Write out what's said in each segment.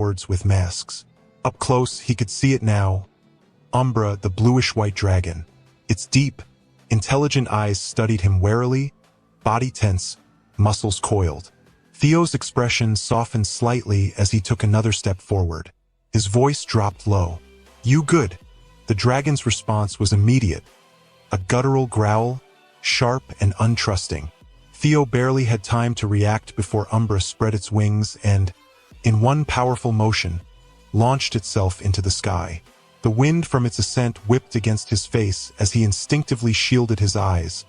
words with masks. Up close, he could see it now. Umbra, the bluish-white dragon. Its deep, intelligent eyes studied him warily, body tense, muscles coiled. Theo's expression softened slightly as he took another step forward. His voice dropped low. "You good?" The dragon's response was immediate. A guttural growl, sharp and untrusting. Theo barely had time to react before Umbra spread its wings and, in one powerful motion, launched itself into the sky. The wind from its ascent whipped against his face as he instinctively shielded his eyes,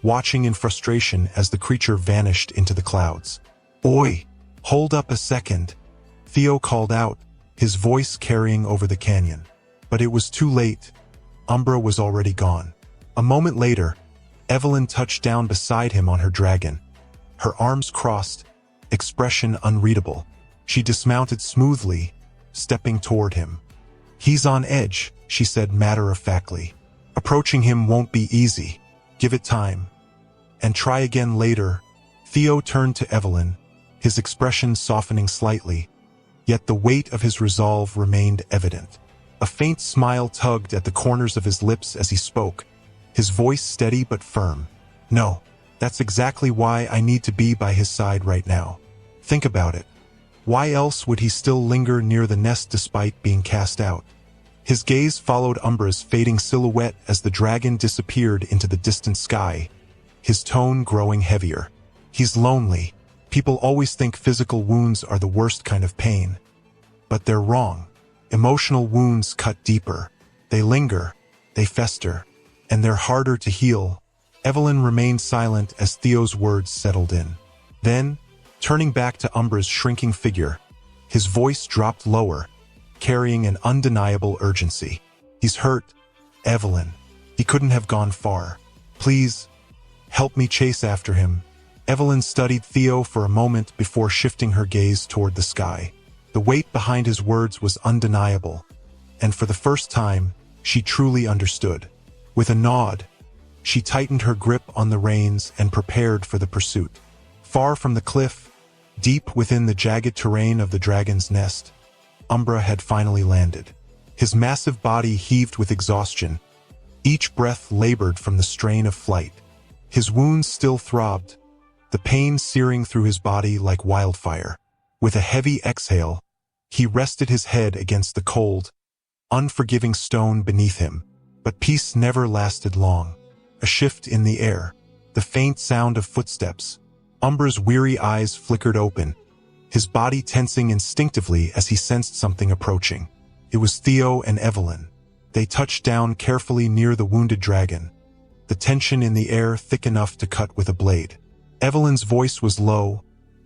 watching in frustration as the creature vanished into the clouds. "Oi! Hold up a second," Theo called out, his voice carrying over the canyon. But it was too late. Umbra was already gone. A moment later, Evelyn touched down beside him on her dragon. Her arms crossed, expression unreadable. She dismounted smoothly, stepping toward him. "He's on edge," she said matter-of-factly. "Approaching him won't be easy. Give it time. And try again later." Theo turned to Evelyn, his expression softening slightly, yet the weight of his resolve remained evident. A faint smile tugged at the corners of his lips as he spoke, his voice steady but firm. "No, that's exactly why I need to be by his side right now. Think about it. Why else would he still linger near the nest despite being cast out?" His gaze followed Umbra's fading silhouette as the dragon disappeared into the distant sky, his tone growing heavier. "He's lonely. People always think physical wounds are the worst kind of pain. But they're wrong. Emotional wounds cut deeper. They linger, they fester, and they're harder to heal." Evelyn remained silent as Theo's words settled in. Then, turning back to Umbra's shrinking figure, his voice dropped lower, carrying an undeniable urgency. "He's hurt, Evelyn. He couldn't have gone far. Please, help me chase after him." Evelyn studied Theo for a moment before shifting her gaze toward the sky. The weight behind his words was undeniable, and for the first time, she truly understood. With a nod, she tightened her grip on the reins and prepared for the pursuit. Far from the cliff, deep within the jagged terrain of the dragon's nest, Umbra had finally landed. His massive body heaved with exhaustion, each breath labored from the strain of flight. His wounds still throbbed, the pain searing through his body like wildfire. With a heavy exhale, he rested his head against the cold, unforgiving stone beneath him. But peace never lasted long. A shift in the air, the faint sound of footsteps. Umbra's weary eyes flickered open, his body tensing instinctively as he sensed something approaching. It was Theo and Evelyn. They touched down carefully near the wounded dragon, the tension in the air thick enough to cut with a blade. Evelyn's voice was low,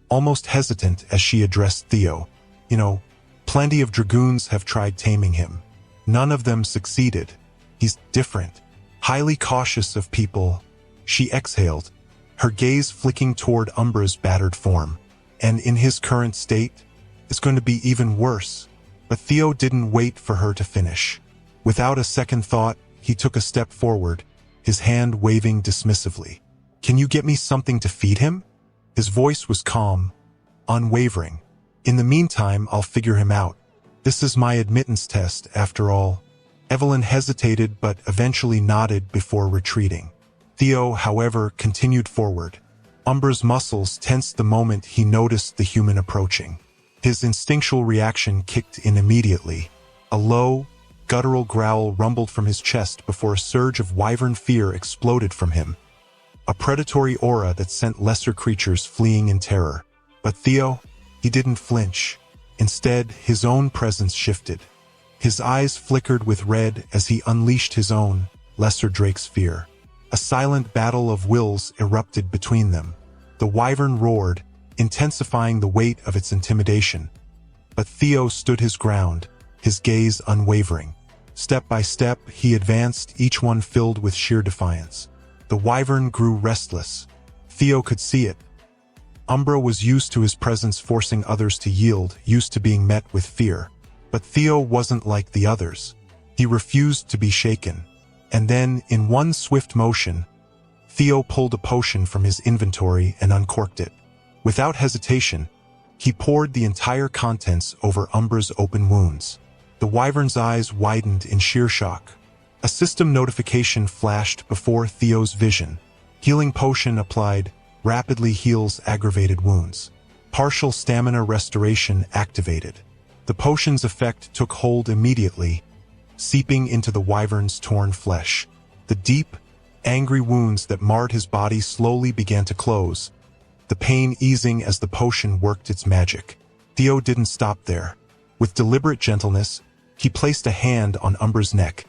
almost hesitant as she addressed Theo. "You know, plenty of dragoons have tried taming him. None of them succeeded. He's different, highly cautious of people." She exhaled, her gaze flicking toward Umbra's battered form. "And in his current state, it's going to be even worse." But Theo didn't wait for her to finish. Without a second thought, he took a step forward, his hand waving dismissively. "Can you get me something to feed him?" His voice was calm, unwavering. "In the meantime, I'll figure him out. This is my admittance test, after all." Evelyn hesitated but eventually nodded before retreating. Theo, however, continued forward. Umbra's muscles tensed the moment he noticed the human approaching. His instinctual reaction kicked in immediately. A low, guttural growl rumbled from his chest before a surge of wyvern fear exploded from him. A predatory aura that sent lesser creatures fleeing in terror. But Theo, he didn't flinch. Instead, his own presence shifted. His eyes flickered with red as he unleashed his own, lesser drake's fear. A silent battle of wills erupted between them. The wyvern roared, intensifying the weight of its intimidation. But Theo stood his ground, his gaze unwavering. Step by step, he advanced, each one filled with sheer defiance. The wyvern grew restless. Theo could see it. Umbra was used to his presence forcing others to yield, used to being met with fear. But Theo wasn't like the others. He refused to be shaken. And then, in one swift motion, Theo pulled a potion from his inventory and uncorked it. Without hesitation, He poured the entire contents over Umbra's open wounds. The wyvern's eyes widened in sheer shock. A system notification flashed before Theo's vision. Healing potion applied rapidly heals aggravated wounds. Partial stamina restoration activated. The potion's effect took hold immediately, seeping into the wyvern's torn flesh. The deep, angry wounds that marred his body slowly began to close, the pain easing as the potion worked its magic. Theo didn't stop there. With deliberate gentleness, he placed a hand on Umbra's neck,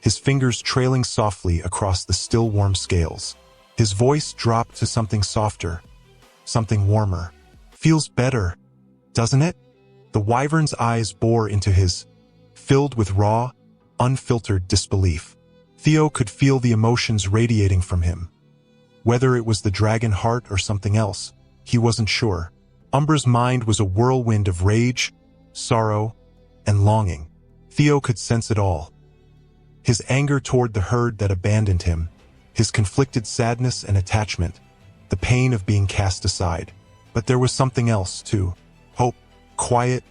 his fingers trailing softly across the still warm scales. His voice dropped to something softer, something warmer. "Feels better, doesn't it?" The wyvern's eyes bore into his, filled with raw, unfiltered disbelief. Theo could feel the emotions radiating from him. Whether it was the dragon heart or something else, he wasn't sure. Umbra's mind was a whirlwind of rage, sorrow, and longing. Theo could sense it all. His anger toward the herd that abandoned him, his conflicted sadness and attachment, the pain of being cast aside. But there was something else, too. Hope. Quiet,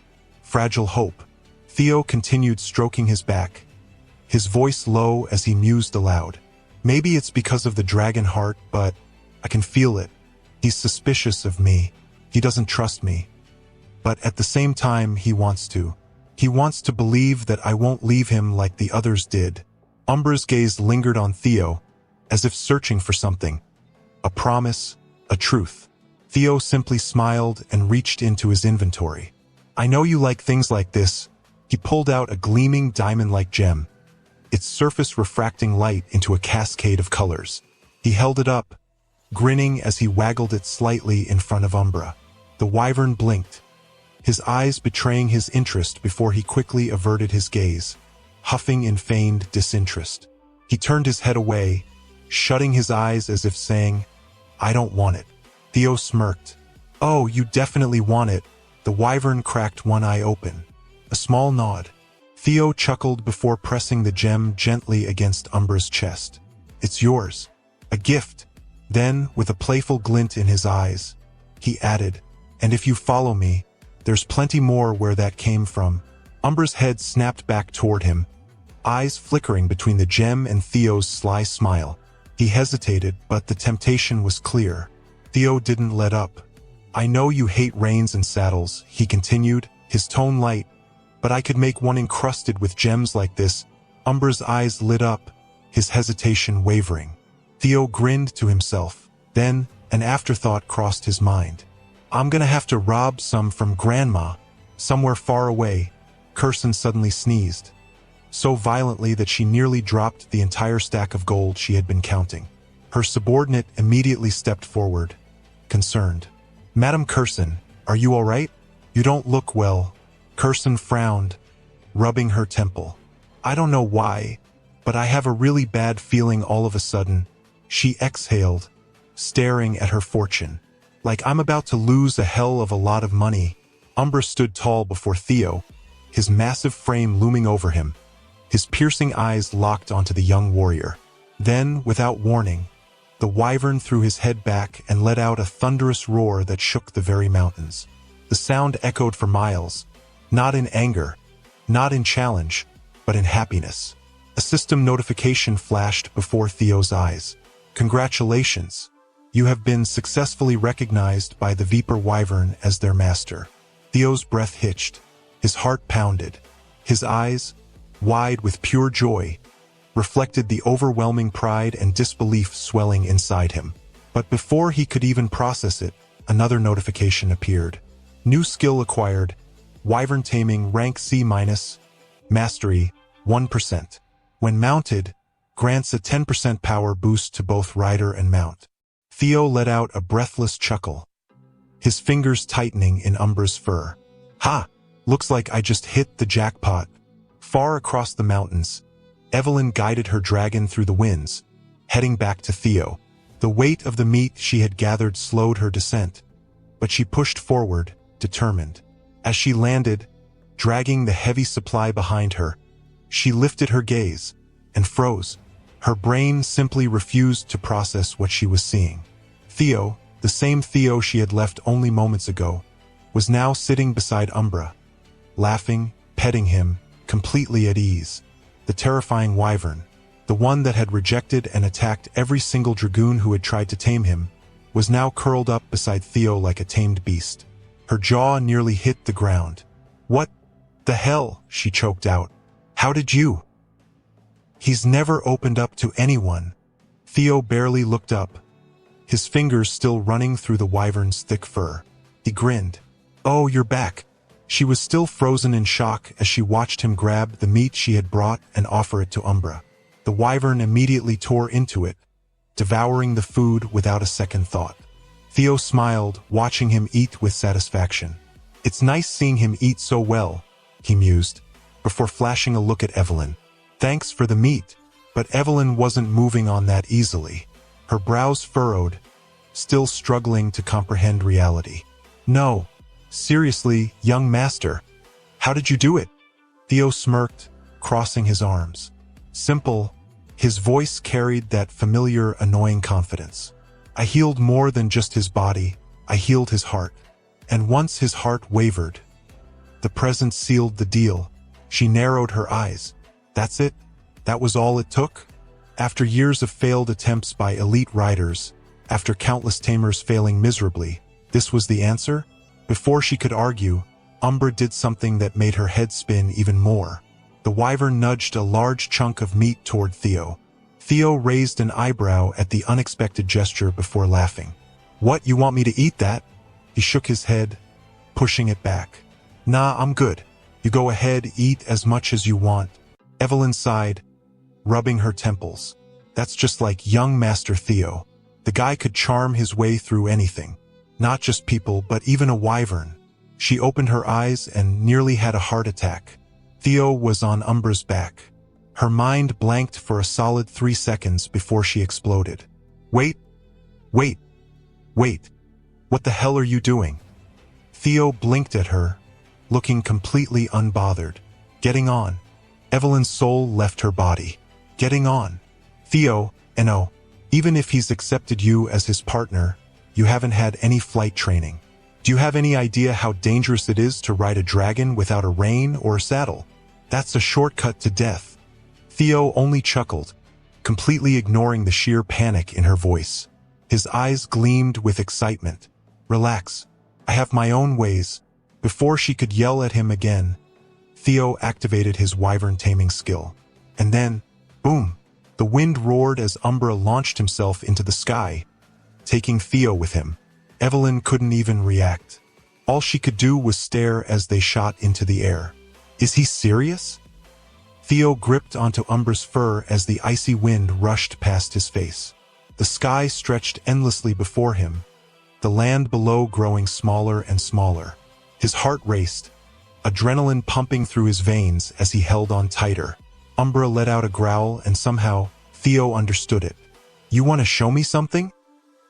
fragile hope. Theo continued stroking his back, his voice low as he mused aloud. "Maybe it's because of the dragon heart, but I can feel it. He's suspicious of me. He doesn't trust me. But at the same time, he wants to. He wants to believe that I won't leave him like the others did." Umbra's gaze lingered on Theo, as if searching for something. A promise, a truth. Theo simply smiled and reached into his inventory. "I know you like things like this." He pulled out a gleaming diamond-like gem, its surface refracting light into a cascade of colors. He held it up, grinning as he waggled it slightly in front of Umbra. The wyvern blinked, his eyes betraying his interest before he quickly averted his gaze, huffing in feigned disinterest. He turned his head away, shutting his eyes as if saying, "I don't want it." Theo smirked. "Oh, you definitely want it." The wyvern cracked one eye open. A small nod. Theo chuckled before pressing the gem gently against Umbra's chest. "It's yours. A gift." Then, with a playful glint in his eyes, he added, "And if you follow me, there's plenty more where that came from." Umbra's head snapped back toward him, eyes flickering between the gem and Theo's sly smile. He hesitated, but the temptation was clear. Theo didn't let up. "I know you hate reins and saddles," he continued, his tone light, "but I could make one encrusted with gems like this." Umbra's eyes lit up, his hesitation wavering. Theo grinned to himself. Then, an afterthought crossed his mind. "I'm gonna have to rob some from Grandma, somewhere far away." Curson suddenly sneezed, so violently that she nearly dropped the entire stack of gold she had been counting. Her subordinate immediately stepped forward, concerned. "Madam Curson, are you all right? You don't look well." Curson frowned, rubbing her temple. "I don't know why, but I have a really bad feeling all of a sudden." She exhaled, staring at her fortune. "Like I'm about to lose a hell of a lot of money." Umbra stood tall before Theo, his massive frame looming over him, his piercing eyes locked onto the young warrior. Then, without warning, the wyvern threw his head back and let out a thunderous roar that shook the very mountains. The sound echoed for miles, not in anger, not in challenge, but in happiness. A system notification flashed before Theo's eyes. "Congratulations. You have been successfully recognized by the Viper Wyvern as their master." Theo's breath hitched, his heart pounded. His eyes, wide with pure joy, reflected the overwhelming pride and disbelief swelling inside him. But before he could even process it, another notification appeared. New skill acquired, Wyvern Taming rank C-, Mastery 1%. When mounted, grants a 10% power boost to both rider and mount. Theo let out a breathless chuckle, his fingers tightening in Umbra's fur. "Ha! Looks like I just hit the jackpot." Far across the mountains, Evelyn guided her dragon through the winds, heading back to Theo. The weight of the meat she had gathered slowed her descent, but she pushed forward, determined. As she landed, dragging the heavy supply behind her, she lifted her gaze and froze. Her brain simply refused to process what she was seeing. Theo, the same Theo she had left only moments ago, was now sitting beside Umbra, laughing, petting him, completely at ease. The terrifying wyvern, the one that had rejected and attacked every single dragoon who had tried to tame him, was now curled up beside Theo like a tamed beast. Her jaw nearly hit the ground. "What the hell?" she choked out. "How did you?" "He's never opened up to anyone." Theo barely looked up, his fingers still running through the wyvern's thick fur. He grinned. "Oh, you're back." She was still frozen in shock as she watched him grab the meat she had brought and offer it to Umbra. The wyvern immediately tore into it, devouring the food without a second thought. Theo smiled, watching him eat with satisfaction. "It's nice seeing him eat so well," he mused, before flashing a look at Evelyn. "Thanks for the meat." But Evelyn wasn't moving on that easily. Her brows furrowed, still struggling to comprehend reality. "No, seriously, young master. How did you do it?" Theo smirked, crossing his arms. "Simple." His voice carried that familiar, annoying confidence. "I healed more than just his body, I healed his heart. And once his heart wavered, the presence sealed the deal." She narrowed her eyes. "That's it? That was all it took?" After years of failed attempts by elite riders, after countless tamers failing miserably, this was the answer? Before she could argue, Umbra did something that made her head spin even more. The wyvern nudged a large chunk of meat toward Theo. Theo raised an eyebrow at the unexpected gesture before laughing. "What, you want me to eat that?" He shook his head, pushing it back. "Nah, I'm good. You go ahead, eat as much as you want." Evelyn sighed, rubbing her temples. That's just like young Master Theo. The guy could charm his way through anything. Not just people, but even a wyvern. She opened her eyes and nearly had a heart attack. Theo was on Umbra's back. Her mind blanked for a solid 3 seconds before she exploded. Wait. What the hell are you doing?" Theo blinked at her, looking completely unbothered. "Getting on." Evelyn's soul left her body. "Getting on." "Theo, no. Even if he's accepted you as his partner, you haven't had any flight training. Do you have any idea how dangerous it is to ride a dragon without a rein or a saddle? That's a shortcut to death." Theo only chuckled, completely ignoring the sheer panic in her voice. His eyes gleamed with excitement. "Relax. I have my own ways." Before she could yell at him again, Theo activated his wyvern taming skill. And then, boom! The wind roared as Umbra launched himself into the sky, taking Theo with him. Evelyn couldn't even react. All she could do was stare as they shot into the air. "Is he serious?" Theo gripped onto Umbra's fur as the icy wind rushed past his face. The sky stretched endlessly before him, the land below growing smaller and smaller. His heart raced, adrenaline pumping through his veins as he held on tighter. Umbra let out a growl and somehow, Theo understood it. "You want to show me something?"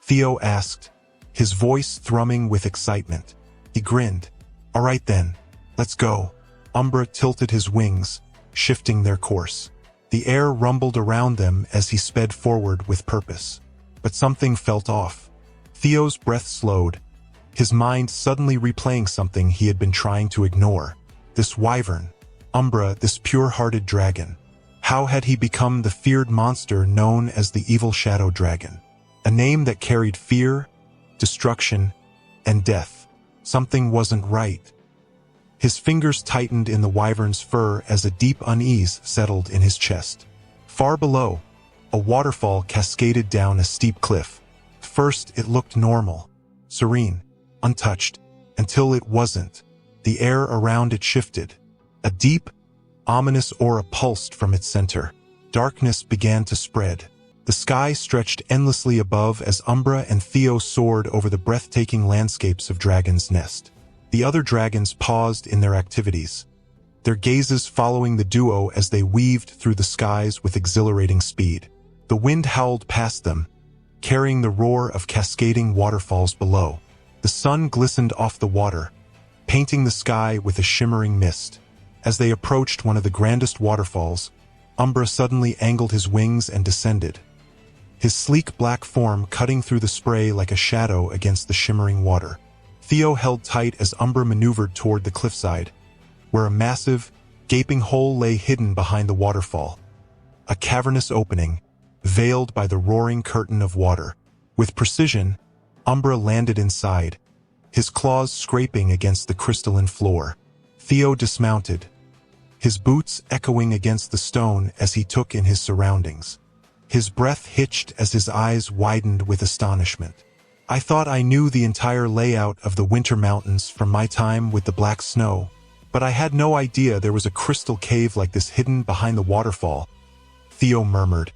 Theo asked, his voice thrumming with excitement. He grinned. "All right then, let's go." Umbra tilted his wings, shifting their course. The air rumbled around them as he sped forward with purpose. But something felt off. Theo's breath slowed, his mind suddenly replaying something he had been trying to ignore. This wyvern, Umbra, this pure-hearted dragon. How had he become the feared monster known as the evil shadow dragon? A name that carried fear, destruction, and death. Something wasn't right. His fingers tightened in the wyvern's fur as a deep unease settled in his chest. Far below, a waterfall cascaded down a steep cliff. First, it looked normal, serene, untouched, until it wasn't. The air around it shifted. A deep, ominous aura pulsed from its center. Darkness began to spread. The sky stretched endlessly above as Umbra and Theo soared over the breathtaking landscapes of Dragon's Nest. The other dragons paused in their activities, their gazes following the duo as they weaved through the skies with exhilarating speed. The wind howled past them, carrying the roar of cascading waterfalls below. The sun glistened off the water, painting the sky with a shimmering mist. As they approached one of the grandest waterfalls, Umbra suddenly angled his wings and descended, his sleek black form cutting through the spray like a shadow against the shimmering water. Theo held tight as Umbra maneuvered toward the cliffside, where a massive, gaping hole lay hidden behind the waterfall. A cavernous opening, veiled by the roaring curtain of water. With precision, Umbra landed inside, his claws scraping against the crystalline floor. Theo dismounted, his boots echoing against the stone as he took in his surroundings. His breath hitched as his eyes widened with astonishment. I thought I knew the entire layout of the Winter Mountains from my time with the black snow, but I had no idea there was a crystal cave like this hidden behind the waterfall, Theo murmured,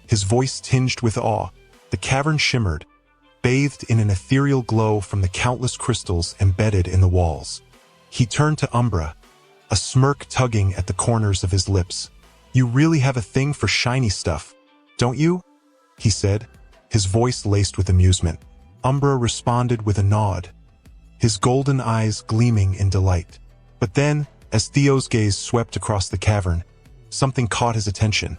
his voice tinged with awe. The cavern shimmered, bathed in an ethereal glow from the countless crystals embedded in the walls. He turned to Umbra, a smirk tugging at the corners of his lips. You really have a thing for shiny stuff, don't you? He said, his voice laced with amusement. Umbra responded with a nod, his golden eyes gleaming in delight. But then, as Theo's gaze swept across the cavern, something caught his attention.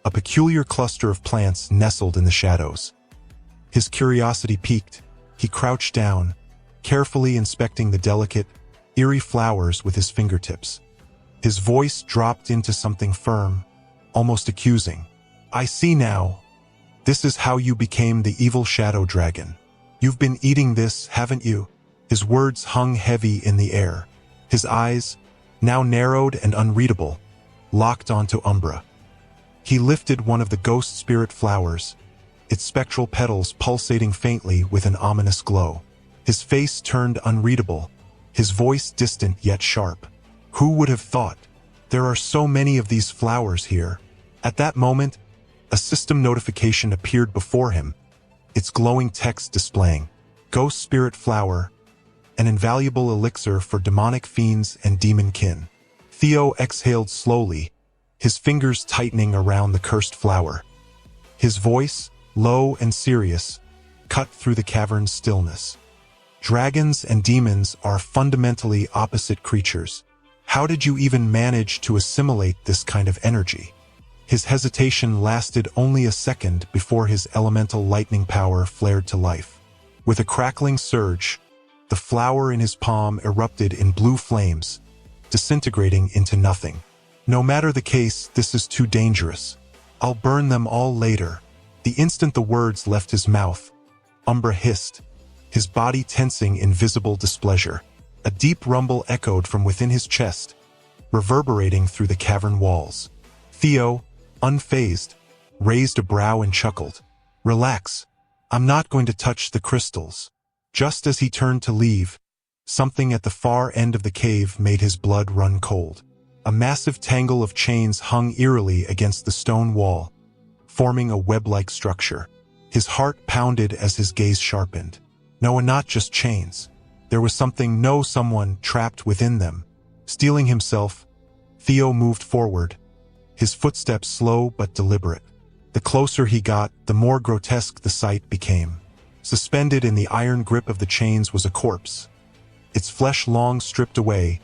A peculiar cluster of plants nestled in the shadows. His curiosity piqued. He crouched down, carefully inspecting the delicate, eerie flowers with his fingertips. His voice dropped into something firm, almost accusing. I see now. This is how you became the evil shadow dragon. You've been eating this, haven't you? His words hung heavy in the air. His eyes, now narrowed and unreadable, locked onto Umbra. He lifted one of the ghost spirit flowers, its spectral petals pulsating faintly with an ominous glow. His face turned unreadable, his voice distant yet sharp. Who would have thought? There are so many of these flowers here. At that moment, a system notification appeared before him, its glowing text displaying, Ghost Spirit Flower, an invaluable elixir for demonic fiends and demon kin. Theo exhaled slowly, his fingers tightening around the cursed flower. His voice, low and serious, cut through the cavern's stillness. Dragons and demons are fundamentally opposite creatures. How did you even manage to assimilate this kind of energy? His hesitation lasted only a second before his elemental lightning power flared to life. With a crackling surge, the flower in his palm erupted in blue flames, disintegrating into nothing. No matter the case, this is too dangerous. I'll burn them all later. The instant the words left his mouth, Umbra hissed, his body tensing in visible displeasure. A deep rumble echoed from within his chest, reverberating through the cavern walls. Theo, unfazed, raised a brow and chuckled. Relax. I'm not going to touch the crystals. Just as he turned to leave, something at the far end of the cave made his blood run cold. A massive tangle of chains hung eerily against the stone wall, forming a web-like structure. His heart pounded as his gaze sharpened. No, and not just chains. There was someone trapped within them. Steeling himself, Theo moved forward, his footsteps slow but deliberate. The closer he got, the more grotesque the sight became. Suspended in the iron grip of the chains was a corpse, its flesh long stripped away,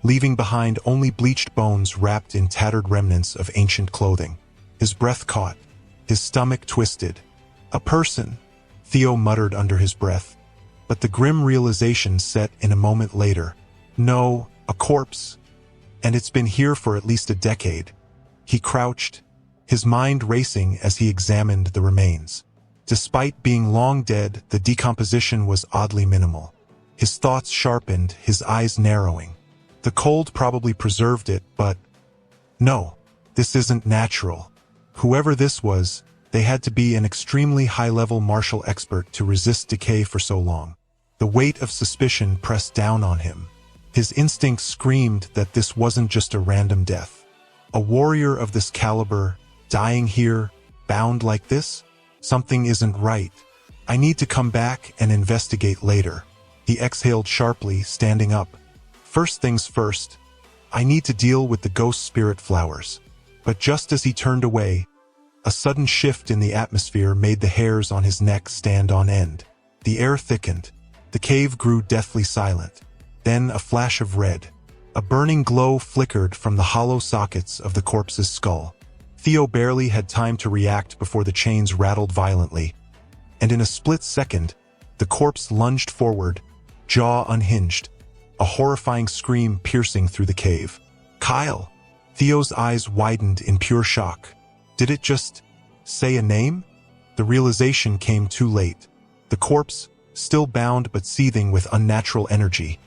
leaving behind only bleached bones wrapped in tattered remnants of ancient clothing. His breath caught, his stomach twisted. A person, Theo muttered under his breath, but the grim realization set in a moment later. No, a corpse. And it's been here for at least a decade. He crouched, his mind racing as he examined the remains. Despite being long dead, the decomposition was oddly minimal. His thoughts sharpened, his eyes narrowing. The cold probably preserved it, but no, this isn't natural. Whoever this was, they had to be an extremely high-level martial expert to resist decay for so long. The weight of suspicion pressed down on him. His instincts screamed that this wasn't just a random death. A warrior of this caliber, dying here, bound like this? Something isn't right. I need to come back and investigate later. He exhaled sharply, standing up. First things first, I need to deal with the ghost spirit flowers. But just as he turned away, a sudden shift in the atmosphere made the hairs on his neck stand on end. The air thickened. The cave grew deathly silent. Then a flash of red. A burning glow flickered from the hollow sockets of the corpse's skull. Theo barely had time to react before the chains rattled violently, and in a split second, the corpse lunged forward, jaw unhinged, a horrifying scream piercing through the cave. "Kyle!" Theo's eyes widened in pure shock. Did it just say a name? The realization came too late. The corpse, still bound but seething with unnatural energy,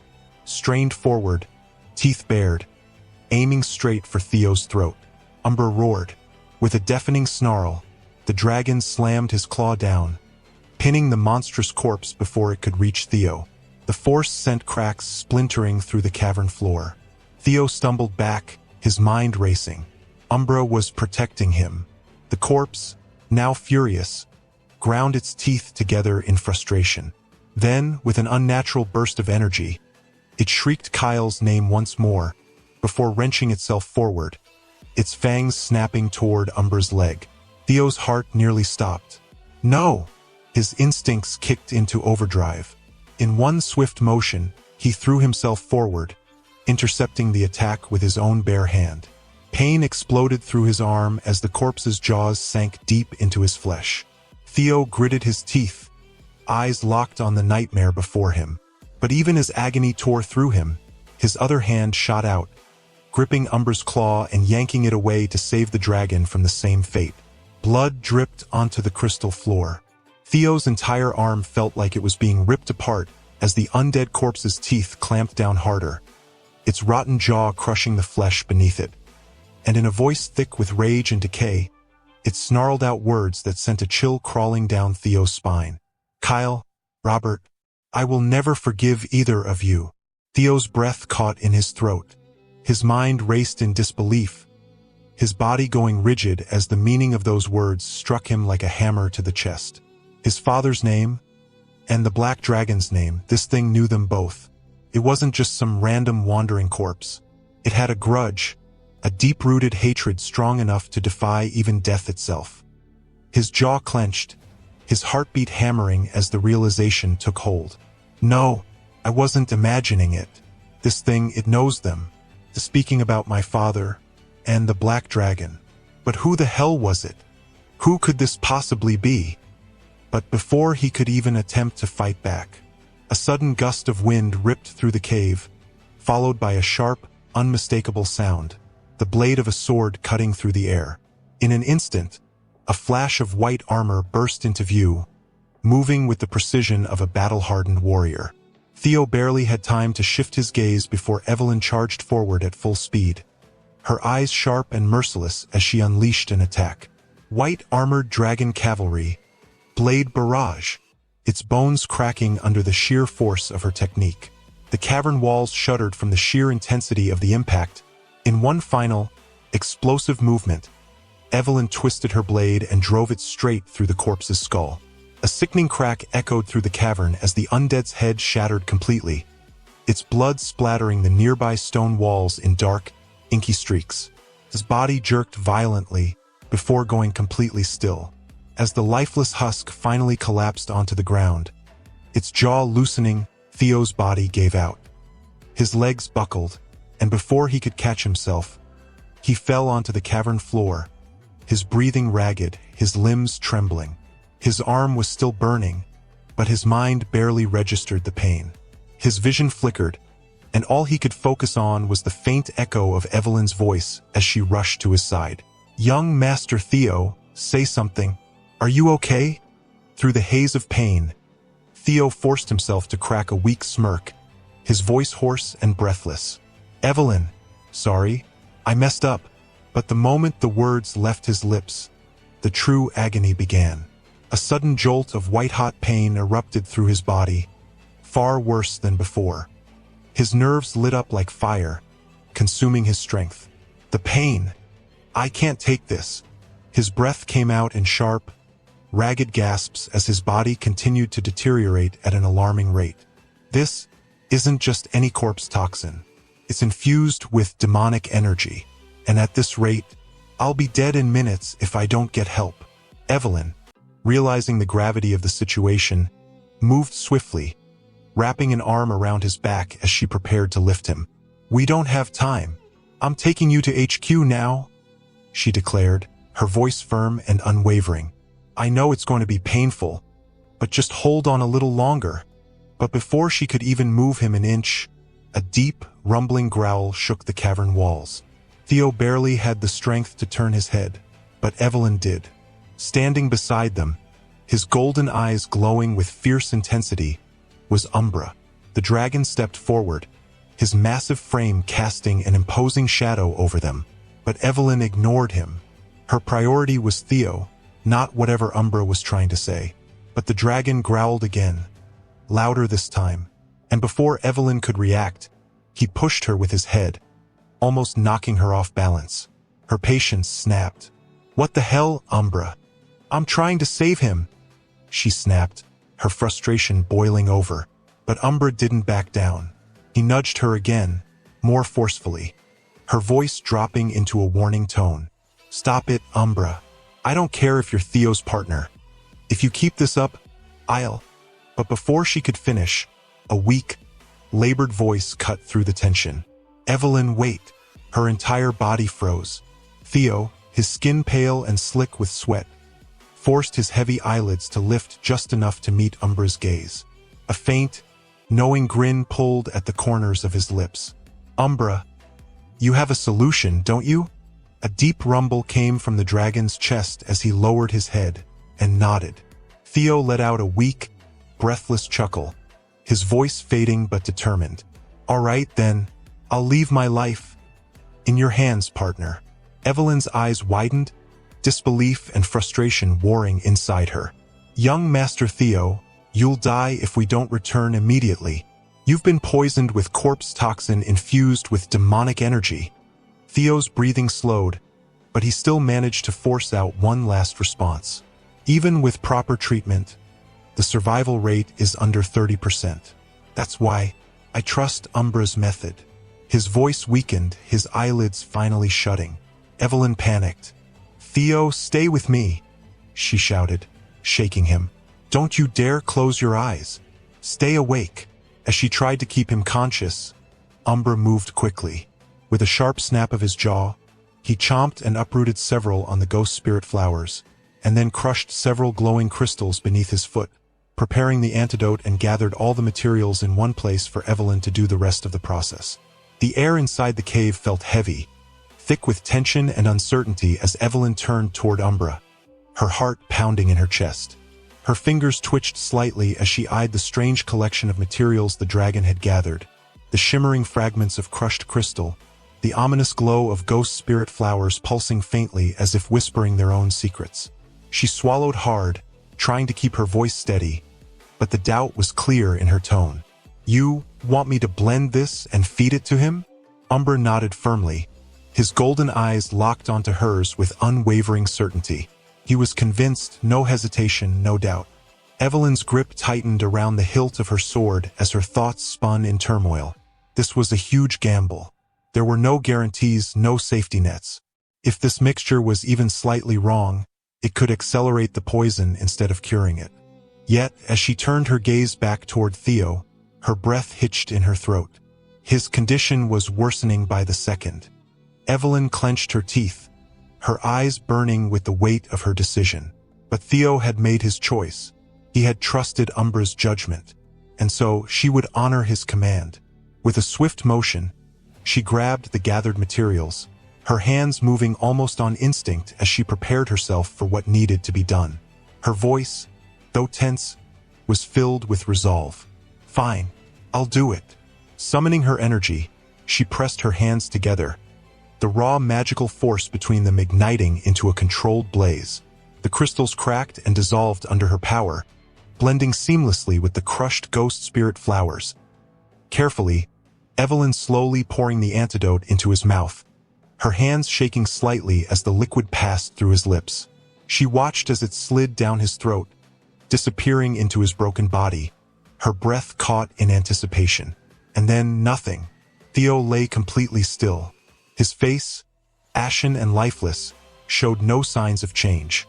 strained forward, teeth bared, aiming straight for Theo's throat. Umbra roared. With a deafening snarl, the dragon slammed his claw down, pinning the monstrous corpse before it could reach Theo. The force sent cracks splintering through the cavern floor. Theo stumbled back, his mind racing. Umbra was protecting him. The corpse, now furious, ground its teeth together in frustration. Then, with an unnatural burst of energy, it shrieked Kyle's name once more, before wrenching itself forward, its fangs snapping toward Umbra's leg. Theo's heart nearly stopped. No! His instincts kicked into overdrive. In one swift motion, he threw himself forward, intercepting the attack with his own bare hand. Pain exploded through his arm as the corpse's jaws sank deep into his flesh. Theo gritted his teeth, eyes locked on the nightmare before him. But even as agony tore through him, his other hand shot out, gripping Umbra's claw and yanking it away to save the dragon from the same fate. Blood dripped onto the crystal floor. Theo's entire arm felt like it was being ripped apart as the undead corpse's teeth clamped down harder, its rotten jaw crushing the flesh beneath it. And in a voice thick with rage and decay, it snarled out words that sent a chill crawling down Theo's spine. "Kyle, Robert, I will never forgive either of you." Theo's breath caught in his throat. His mind raced in disbelief, his body going rigid as the meaning of those words struck him like a hammer to the chest. His father's name, and the Black Dragon's name, this thing knew them both. It wasn't just some random wandering corpse. It had a grudge, a deep-rooted hatred strong enough to defy even death itself. His jaw clenched, his heartbeat hammering as the realization took hold. No, I wasn't imagining it. This thing, it knows them. Speaking about my father and the Black Dragon. But who the hell was it? Who could this possibly be? But before he could even attempt to fight back, a sudden gust of wind ripped through the cave, followed by a sharp, unmistakable sound, the blade of a sword cutting through the air. In an instant, a flash of white armor burst into view, moving with the precision of a battle-hardened warrior. Theo barely had time to shift his gaze before Evelyn charged forward at full speed, her eyes sharp and merciless as she unleashed an attack. White-armored dragon cavalry, blade barrage, its bones cracking under the sheer force of her technique. The cavern walls shuddered from the sheer intensity of the impact. In one final, explosive movement, Evelyn twisted her blade and drove it straight through the corpse's skull. A sickening crack echoed through the cavern as the undead's head shattered completely, its blood splattering the nearby stone walls in dark, inky streaks. His body jerked violently before going completely still. As the lifeless husk finally collapsed onto the ground, its jaw loosening, Theo's body gave out. His legs buckled, and before he could catch himself, he fell onto the cavern floor, his breathing ragged, his limbs trembling. His arm was still burning, but his mind barely registered the pain. His vision flickered, and all he could focus on was the faint echo of Evelyn's voice as she rushed to his side. "Young Master Theo, say something. Are you okay?" Through the haze of pain, Theo forced himself to crack a weak smirk, his voice hoarse and breathless. "Evelyn, sorry, I messed up." But the moment the words left his lips, the true agony began. A sudden jolt of white-hot pain erupted through his body, far worse than before. His nerves lit up like fire, consuming his strength. The pain! "I can't take this." His breath came out in sharp, ragged gasps as his body continued to deteriorate at an alarming rate. This isn't just any corpse toxin. It's infused with demonic energy, and at this rate, I'll be dead in minutes if I don't get help. Evelyn, realizing the gravity of the situation, moved swiftly, wrapping an arm around his back as she prepared to lift him. "We don't have time. I'm taking you to HQ now," she declared, her voice firm and unwavering. "I know it's going to be painful, but just hold on a little longer." But before she could even move him an inch, a deep, rumbling growl shook the cavern walls. Theo barely had the strength to turn his head, but Evelyn did. Standing beside them, his golden eyes glowing with fierce intensity, was Umbra. The dragon stepped forward, his massive frame casting an imposing shadow over them. But Evelyn ignored him. Her priority was Theo, not whatever Umbra was trying to say. But the dragon growled again, louder this time, and before Evelyn could react, he pushed her with his head, almost knocking her off balance. Her patience snapped. "What the hell, Umbra? I'm trying to save him," she snapped, her frustration boiling over. But Umbra didn't back down. He nudged her again, more forcefully, her voice dropping into a warning tone. "Stop it, Umbra. I don't care if you're Theo's partner. If you keep this up, I'll—" But before she could finish, a weak, labored voice cut through the tension. "Evelyn, wait." Her entire body froze. Theo, his skin pale and slick with sweat, forced his heavy eyelids to lift just enough to meet Umbra's gaze. A faint, knowing grin pulled at the corners of his lips. "Umbra, you have a solution, don't you?" A deep rumble came from the dragon's chest as he lowered his head and nodded. Theo let out a weak, breathless chuckle, his voice fading but determined. "All right, then, I'll leave my life in your hands, partner." Evelyn's eyes widened, disbelief and frustration warring inside her. "Young Master Theo, you'll die if we don't return immediately. You've been poisoned with corpse toxin infused with demonic energy." Theo's breathing slowed, but he still managed to force out one last response. "Even with proper treatment, the survival rate is under 30%. That's why I trust Umbra's method." His voice weakened, his eyelids finally shutting. Evelyn panicked. "Theo, stay with me," she shouted, shaking him. "Don't you dare close your eyes. Stay awake." As she tried to keep him conscious, Umbra moved quickly. With a sharp snap of his jaw, he chomped and uprooted several on the ghost spirit flowers, and then crushed several glowing crystals beneath his foot, preparing the antidote and gathered all the materials in one place for Evelyn to do the rest of the process. The air inside the cave felt heavy, thick with tension and uncertainty as Evelyn turned toward Umbra, her heart pounding in her chest. Her fingers twitched slightly as she eyed the strange collection of materials the dragon had gathered, the shimmering fragments of crushed crystal, the ominous glow of ghost spirit flowers pulsing faintly as if whispering their own secrets. She swallowed hard, trying to keep her voice steady, but the doubt was clear in her tone. "You want me to blend this and feed it to him?" Umbra nodded firmly, his golden eyes locked onto hers with unwavering certainty. He was convinced, no hesitation, no doubt. Evelyn's grip tightened around the hilt of her sword as her thoughts spun in turmoil. This was a huge gamble. There were no guarantees, no safety nets. If this mixture was even slightly wrong, it could accelerate the poison instead of curing it. Yet, as she turned her gaze back toward Theo, her breath hitched in her throat. His condition was worsening by the second. Evelyn clenched her teeth, her eyes burning with the weight of her decision. But Theo had made his choice. He had trusted Umbra's judgment, and so she would honor his command. With a swift motion, she grabbed the gathered materials, her hands moving almost on instinct as she prepared herself for what needed to be done. Her voice, though tense, was filled with resolve. "Fine, I'll do it." Summoning her energy, she pressed her hands together, the raw magical force between them igniting into a controlled blaze. The crystals cracked and dissolved under her power, blending seamlessly with the crushed ghost spirit flowers. Carefully, Evelyn slowly pouring the antidote into his mouth, her hands shaking slightly as the liquid passed through his lips. She watched as it slid down his throat, disappearing into his broken body, her breath caught in anticipation. And then nothing. Theo lay completely still. His face, ashen and lifeless, showed no signs of change.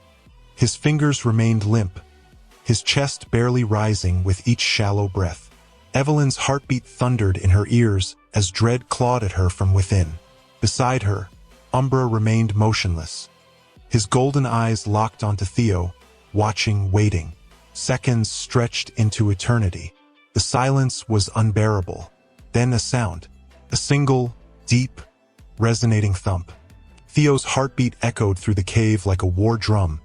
His fingers remained limp, his chest barely rising with each shallow breath. Evelyn's heartbeat thundered in her ears as dread clawed at her from within. Beside her, Umbra remained motionless, his golden eyes locked onto Theo, watching, waiting. Seconds stretched into eternity. The silence was unbearable. Then a sound. A single, deep, resonating thump. Theo's heartbeat echoed through the cave like a war drum,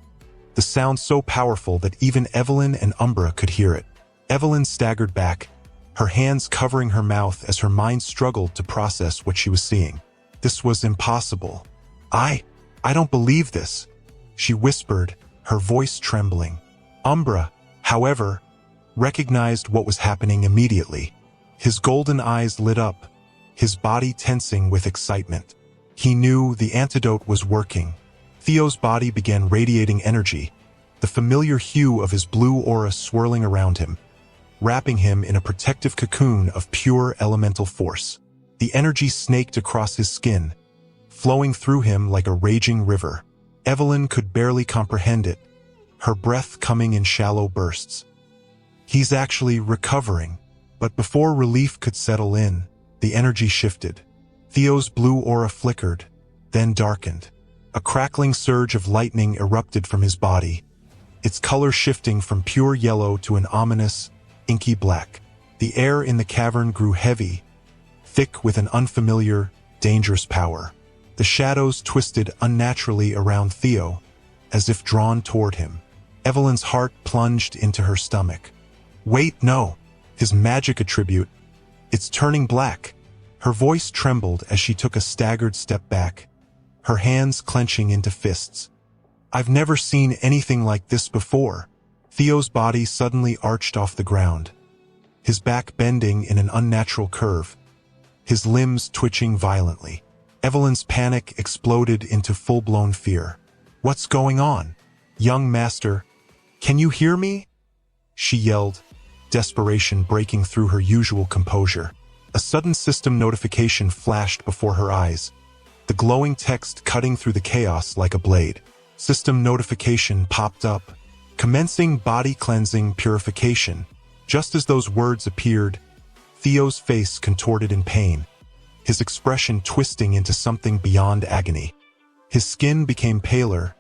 the sound so powerful that even Evelyn and Umbra could hear it. Evelyn staggered back, her hands covering her mouth as her mind struggled to process what she was seeing. This was impossible. I don't believe this, she whispered, her voice trembling. Umbra, however, recognized what was happening immediately. His golden eyes lit up, his body tensing with excitement. He knew the antidote was working. Theo's body began radiating energy, the familiar hue of his blue aura swirling around him, wrapping him in a protective cocoon of pure elemental force. The energy snaked across his skin, flowing through him like a raging river. Evelyn could barely comprehend it, her breath coming in shallow bursts. He's actually recovering. But before relief could settle in, the energy shifted. Theo's blue aura flickered, then darkened. A crackling surge of lightning erupted from his body, its color shifting from pure yellow to an ominous, inky black. The air in the cavern grew heavy, thick with an unfamiliar, dangerous power. The shadows twisted unnaturally around Theo, as if drawn toward him. Evelyn's heart plunged into her stomach. Wait, no! His magic attribute. It's turning black. Her voice trembled as she took a staggered step back, her hands clenching into fists. I've never seen anything like this before. Theo's body suddenly arched off the ground, his back bending in an unnatural curve, his limbs twitching violently. Evelyn's panic exploded into full-blown fear. What's going on? Young master, can you hear me? She yelled, desperation breaking through her usual composure. A sudden system notification flashed before her eyes, the glowing text cutting through the chaos like a blade. System notification popped up, commencing body cleansing purification. Just as those words appeared, Theo's face contorted in pain, his expression twisting into something beyond agony. His skin became paler,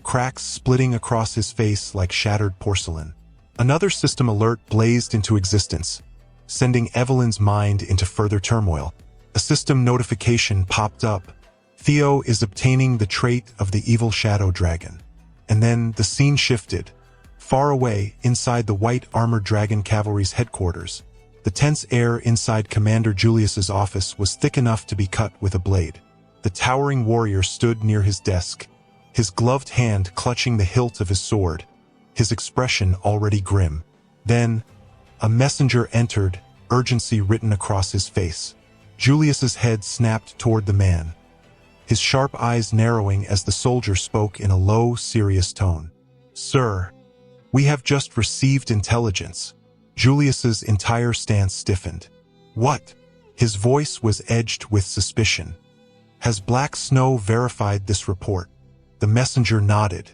cracks splitting across his face like shattered porcelain. Another system alert blazed into existence, sending Evelyn's mind into further turmoil. A system notification popped up. Theo is obtaining the trait of the evil shadow dragon. And then the scene shifted. Far away, inside the white armored dragon cavalry's headquarters, the tense air inside Commander Julius's office was thick enough to be cut with a blade. The towering warrior stood near his desk, his gloved hand clutching the hilt of his sword, his expression already grim. Then, a messenger entered, urgency written across his face. Julius's head snapped toward the man, his sharp eyes narrowing as the soldier spoke in a low, serious tone. Sir, we have just received intelligence. Julius's entire stance stiffened. What? His voice was edged with suspicion. Has Black Snow verified this report? The messenger nodded.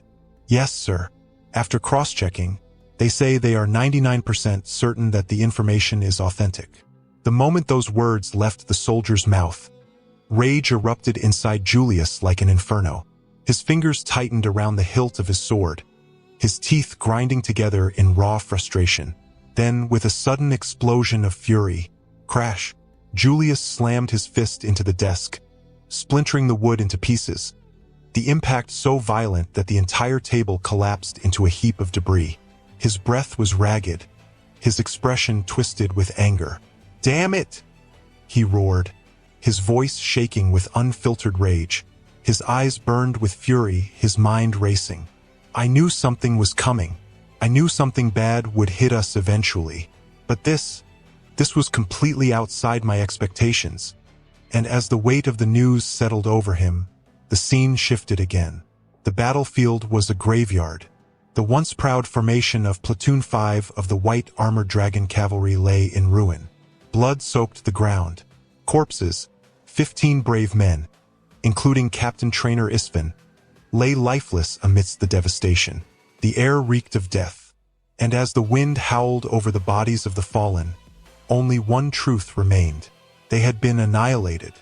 Yes, sir. After cross-checking, they say they are 99% certain that the information is authentic. The moment those words left the soldier's mouth, rage erupted inside Julius like an inferno. His fingers tightened around the hilt of his sword, his teeth grinding together in raw frustration. Then, with a sudden explosion of fury, crash, Julius slammed his fist into the desk, splintering the wood into pieces. The impact so violent that the entire table collapsed into a heap of debris. His breath was ragged, his expression twisted with anger. Damn it! He roared, his voice shaking with unfiltered rage. His eyes burned with fury, his mind racing. I knew something was coming. I knew something bad would hit us eventually. But this was completely outside my expectations. And as the weight of the news settled over him, the scene shifted again. The battlefield was a graveyard. The once proud formation of Platoon 5 of the White Armored Dragon Cavalry lay in ruin. Blood soaked the ground. Corpses, 15 brave men, including Captain Trainer Isfin, lay lifeless amidst the devastation. The air reeked of death, and as the wind howled over the bodies of the fallen, only one truth remained. They had been annihilated.